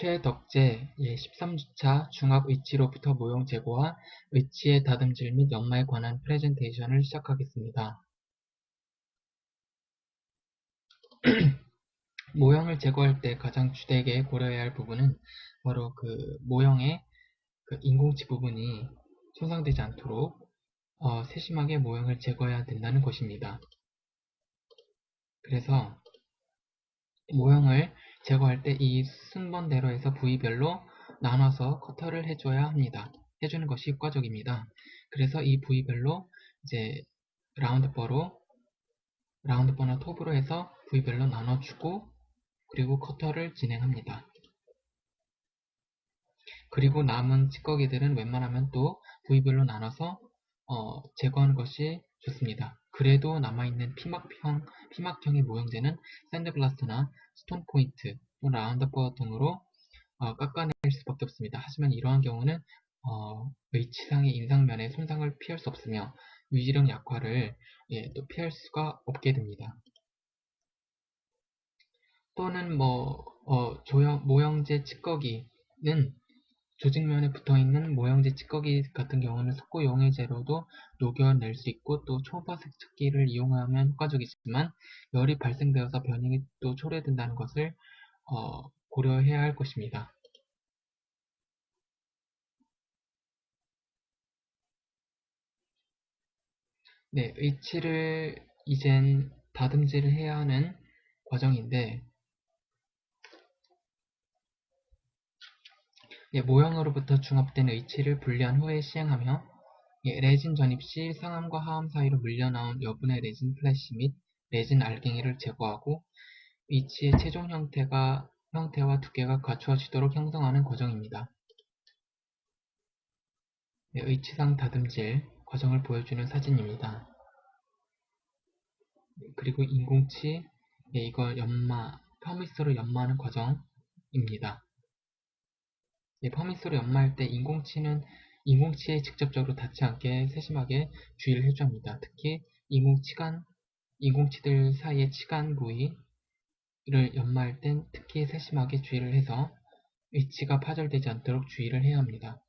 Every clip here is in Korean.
최덕재 13주차 중압의치로부터 모형 제거와 의치의 다듬질 및 연마에 관한 프레젠테이션을 시작하겠습니다. 모형을 제거할 때 가장 주되게 고려해야 할 부분은 바로 그 모형의 그 인공치 부분이 손상되지 않도록 세심하게 모형을 제거해야 된다는 것입니다. 그래서 모형을 제거할 때 이 순번대로 해서 부위별로 나눠서 커터를 해줘야 합니다. 해주는 것이 효과적입니다. 그래서 이 부위별로 이제 라운드버나 톱으로 해서 부위별로 나눠주고 그리고 커터를 진행합니다. 그리고 남은 찌꺼기들은 웬만하면 또 부위별로 나눠서 제거하는 것이 좋습니다. 그래도 남아있는 피막형의 모형재는 샌드블라스터나 스톤 포인트, 또 라운드버 등으로 깎아낼 수밖에 없습니다. 하지만 이러한 경우는 의치상의 인상면의 손상을 피할 수 없으며 위지령 약화를 또 피할 수가 없게 됩니다. 또는 모형재 찌꺼기는 조직면에 붙어있는 모형재 찌꺼기 같은 경우는 석고 용해제로도 녹여낼 수 있고 또 초음파 세척기를 이용하면 효과적이지만 열이 발생되어서 변형이 또 초래된다는 것을 고려해야 할 것입니다. 네, 의치를 이젠 다듬질을 해야 하는 과정인데 모형으로부터 중합된 의치를 분리한 후에 시행하며 레진 전입 시 상함과 하함 사이로 물려나온 여분의 레진 플래시 및 레진 알갱이를 제거하고 의치의 최종 형태와 두께가 갖추어지도록 형성하는 과정입니다. 의치상 다듬질 과정을 보여주는 사진입니다. 그리고 인공치, 이걸 퍼미스로 연마하는 과정입니다. 퍼미스로 연마할 때 인공치에 직접적으로 닿지 않게 세심하게 주의를 해줘야 합니다. 특히 인공치들 사이의 치간 부위를 연마할 땐 특히 세심하게 주의를 해서 의치가 파절되지 않도록 주의를 해야 합니다.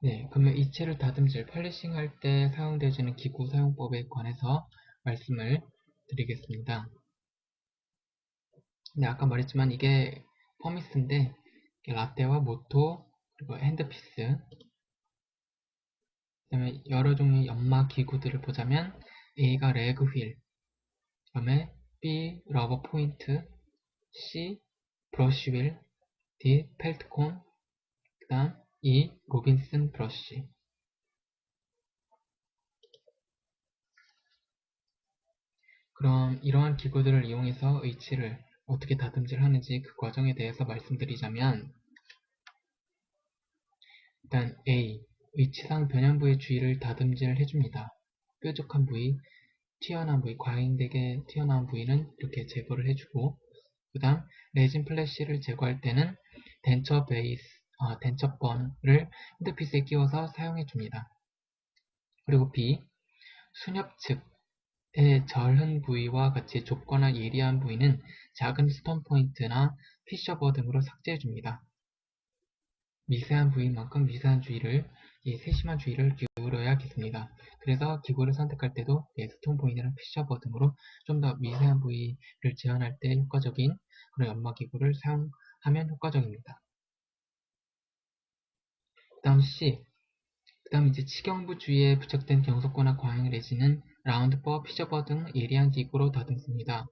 네, 그러면 이체를 다듬질, 펄리싱 할 때 사용되어지는 기구 사용법에 관해서 말씀을 드리겠습니다. 네, 아까 말했지만 이게 퍼미스인데 라떼와 모토, 그리고 핸드피스, 그 다음에 여러 종류의 연마 기구들을 보자면 A가 레그 휠, 그 다음에 B 러버 포인트, C 브러쉬 휠, D 펠트콘, 그 다음 E 로빈슨 브러쉬. 그럼 이러한 기구들을 이용해서 의치를 어떻게 다듬질하는지 그 과정에 대해서 말씀드리자면 일단 A. 의치상 변형부의 주위를 다듬질 해줍니다. 뾰족한 부위, 튀어나온 부위, 과잉되게 튀어나온 부위는 이렇게 제거를 해주고 그 다음 레진 플래시를 제거할 때는 덴처번을 핸드피스에 끼워서 사용해줍니다. 그리고 B. 수nhập 측의 절흔 부위와 같이 좁거나 예리한 부위는 작은 스톤 포인트나 피셔버 등으로 삭제해줍니다. 미세한 부위인 만큼 세심한 주의를 기울여야겠습니다. 그래서 기구를 선택할 때도 스톤 포인트나 피셔버 등으로 좀 더 미세한 부위를 제한할 때 효과적인 그런 연마 기구를 사용하면 효과적입니다. 그 다음 C. 그 다음 이제 치경부 주위에 부착된 경석거나 과잉 레진은 라운드버, 피셔버 등 예리한 기구로 다듬습니다.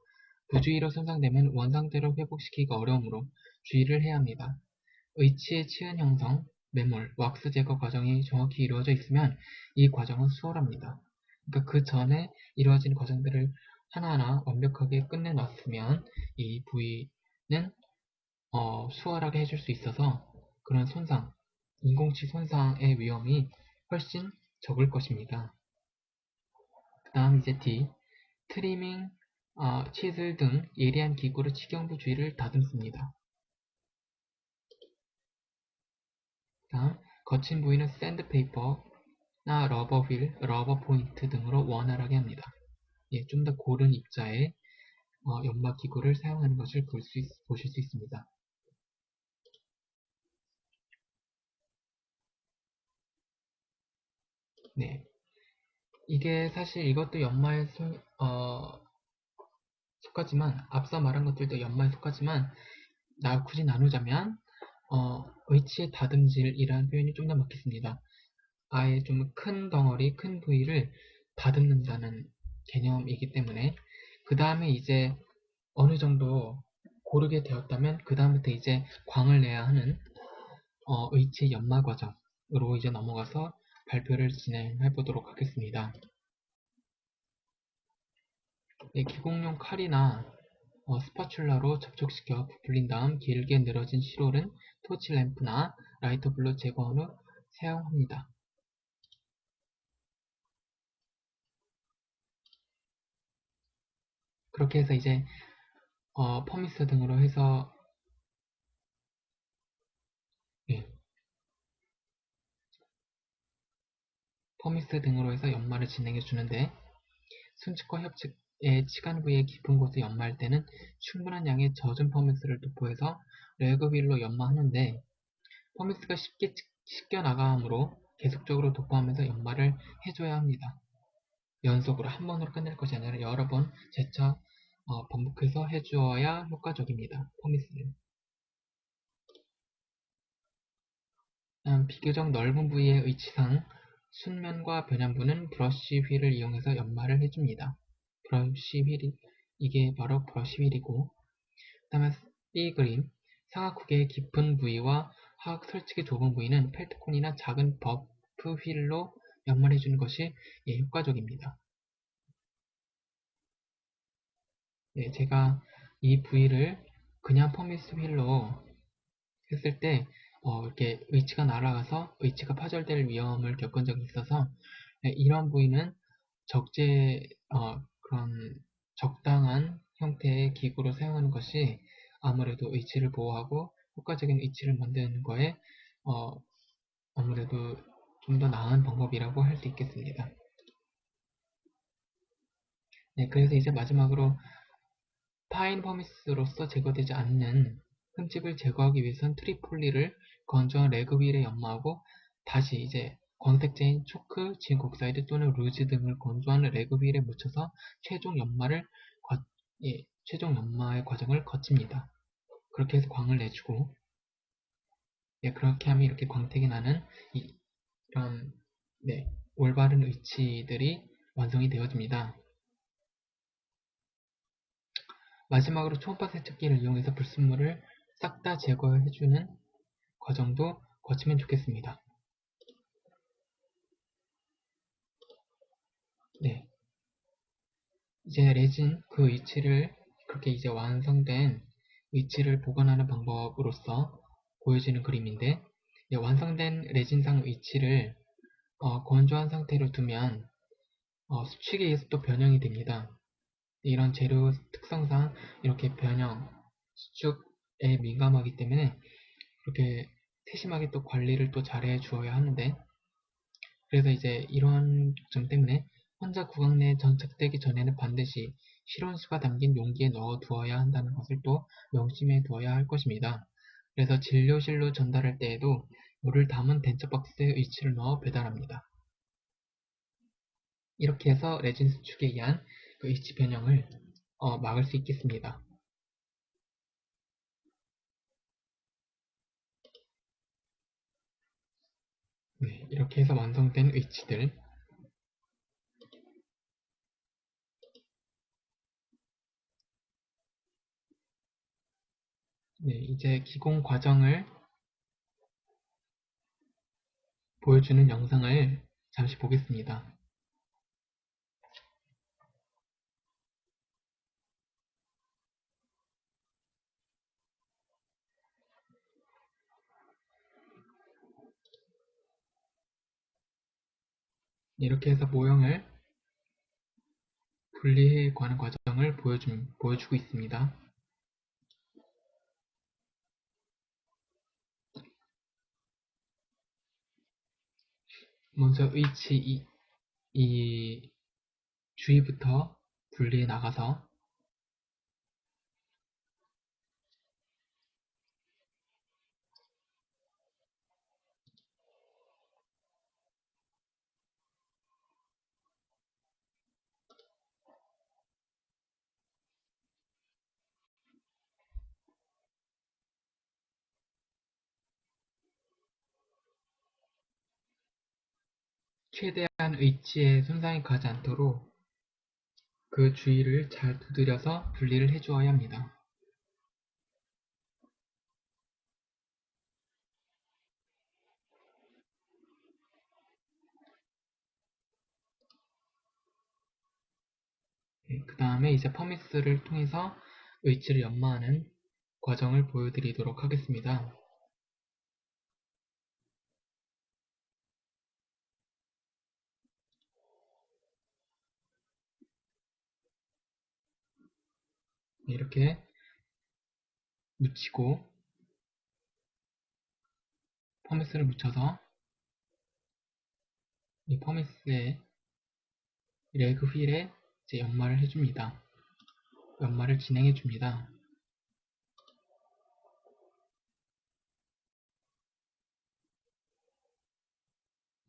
부주의로 손상되면 원상태로 회복시키기가 어려우므로 주의를 해야 합니다. 의치의 치은 형성, 매몰, 왁스 제거 과정이 정확히 이루어져 있으면 이 과정은 수월합니다. 그러니까 그 전에 이루어진 과정들을 하나하나 완벽하게 끝내놨으면 이 부위는 수월하게 해줄 수 있어서 그런 인공치 손상의 위험이 훨씬 적을 것입니다. 그 다음 이제 D, 트리밍, 치즐 등 예리한 기구로 치경부 주위를 다듬습니다. 다음, 거친 부위는 샌드페이퍼나 러버 포인트 등으로 원활하게 합니다. 좀 더 고른 입자의 연마 기구를 사용하는 것을 보실 수 있습니다. 네, 이게 사실 이것도 연마에 속하지만 앞서 말한 것들도 연마에 속하지만 굳이 나누자면 의치의 다듬질이라는 표현이 좀 더 맞겠습니다. 아예 좀 큰 덩어리, 큰 부위를 다듬는다는 개념이기 때문에 그 다음에 이제 어느 정도 고르게 되었다면 그 다음부터 이제 광을 내야 하는 의치 연마 과정으로 이제 넘어가서 발표를 진행해 보도록 하겠습니다. 네, 기공용 칼이나 스파츌라로 접촉시켜 부풀린 다음 길게 늘어진 실홀은 토치 램프나 라이터 블로 제거한 후 사용합니다. 그렇게 해서 이제 퍼미스 등으로 해서 예, 퍼미스 등으로 해서 연마를 진행해 주는데 순측과 협측의 치간 부위의 깊은 곳에 연마할 때는 충분한 양의 젖은 퍼미스를 도포해서 레그휠로 연마하는데 퍼미스가 쉽게 씻겨 나가므로 계속적으로 도포하면서 연마를 해줘야 합니다. 연속으로 한 번으로 끝낼 것이 아니라 여러 번 재차 반복해서 해주어야 효과적입니다. 퍼미스는. 비교적 넓은 부위의 의치상 순면과 변형부는 브러쉬 휠을 이용해서 연마를 해줍니다. 브러쉬 휠이 이게 바로 브러쉬 휠이고 그 다음에 B 그림 상하국의 깊은 부위와 하악 설치기 좁은 부위는 펠트콘이나 작은 버프 휠로 연마해주는 것이 효과적입니다. 네, 제가 이 부위를 그냥 퍼미스 휠로 했을 때 이렇게 의치가 날아가서 의치가 파절될 위험을 겪은 적이 있어서 네, 이런 부위는 그런 적당한 형태의 기구로 사용하는 것이 아무래도 의치를 보호하고 효과적인 의치를 만드는 거에 어, 아무래도 좀 더 나은 방법이라고 할 수 있겠습니다. 네, 그래서 이제 마지막으로 파인 퍼미스로서 제거되지 않는 흠집을 제거하기 위해선 트리폴리를 건조한 레그 휠에 연마하고 다시 이제 광택제인 초크, 진 옥사이드 또는 루즈 등을 건조한 레그 휠에 묻혀서 최종 연마를 최종 연마의 과정을 거칩니다. 그렇게 해서 광을 내주고 그렇게 하면 이렇게 광택이 나는 이런 올바른 위치들이 완성이 되어집니다. 마지막으로 초음파 세척기를 이용해서 불순물을 싹 다 제거해주는 과정도 거치면 좋겠습니다. 네, 이제 레진 그 위치를 그렇게 이제 완성된 위치를 보관하는 방법으로서 보여지는 그림인데 완성된 레진상 위치를 건조한 상태로 두면 수축에 의해서 또 변형이 됩니다. 이런 재료 특성상 이렇게 변형, 수축에 민감하기 때문에 그렇게 세심하게 또 관리를 또 잘해 주어야 하는데 그래서 이제 이런 점 때문에 혼자 구강 내에 정착되기 전에는 반드시 실온수가 담긴 용기에 넣어 두어야 한다는 것을 또 명심해 두어야 할 것입니다. 그래서 진료실로 전달할 때에도 물을 담은 덴처박스에 위치를 넣어 배달합니다. 이렇게 해서 레진 수축에 의한 그 위치 변형을 막을 수 있겠습니다. 네, 이렇게 해서 완성된 위치들 네, 이제 기공 과정을 보여주는 영상을 잠시 보겠습니다. 이렇게 해서 모형을 분리해 가는 과정을 보여주고 있습니다. 먼저 위치 이 주위부터 분리해 나가서 최대한 의치에 손상이 가지 않도록 그 주위를 잘 두드려서 분리를 해주어야 합니다. 그 다음에 이제 퍼미스를 통해서 의치를 연마하는 과정을 보여드리도록 하겠습니다. 이렇게 묻히고 퍼미스를 묻혀서 이 퍼미스의 레그 휠에 이제 연마를 해줍니다. 연마를 진행해줍니다.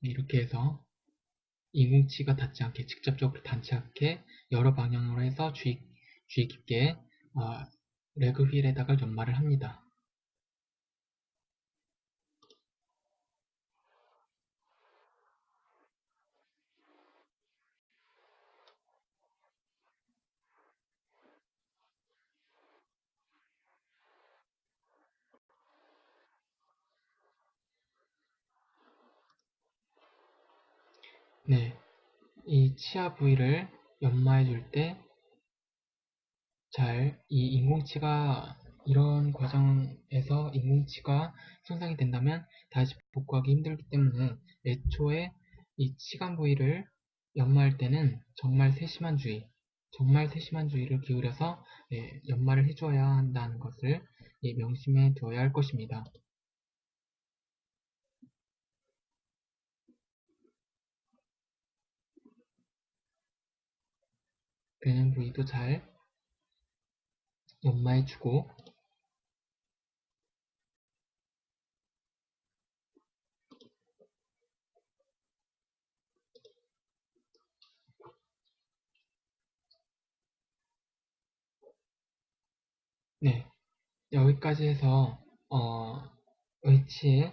이렇게 해서 인공치가 닿지 않게 직접적으로 닿지 않게 여러 방향으로 해서 주의 깊게 레그 휠에다가 연마를 합니다. 네, 이 치아 부위를 연마해 줄 때 이 인공치가 이런 과정에서 인공치가 손상이 된다면 다시 복구하기 힘들기 때문에 애초에 이 치관 부위를 연마할 때는 정말 세심한 주의를 기울여서 연마를 해줘야 한다는 것을 명심해 두어야 할 것입니다. 배는 부위도 잘 연마해주고, 네, 여기까지 해서 의치의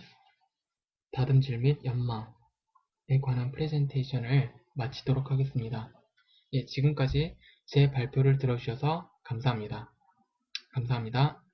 다듬질 및 연마에 관한 프레젠테이션을 마치도록 하겠습니다. 예, 지금까지 제 발표를 들어주셔서 감사합니다. 감사합니다.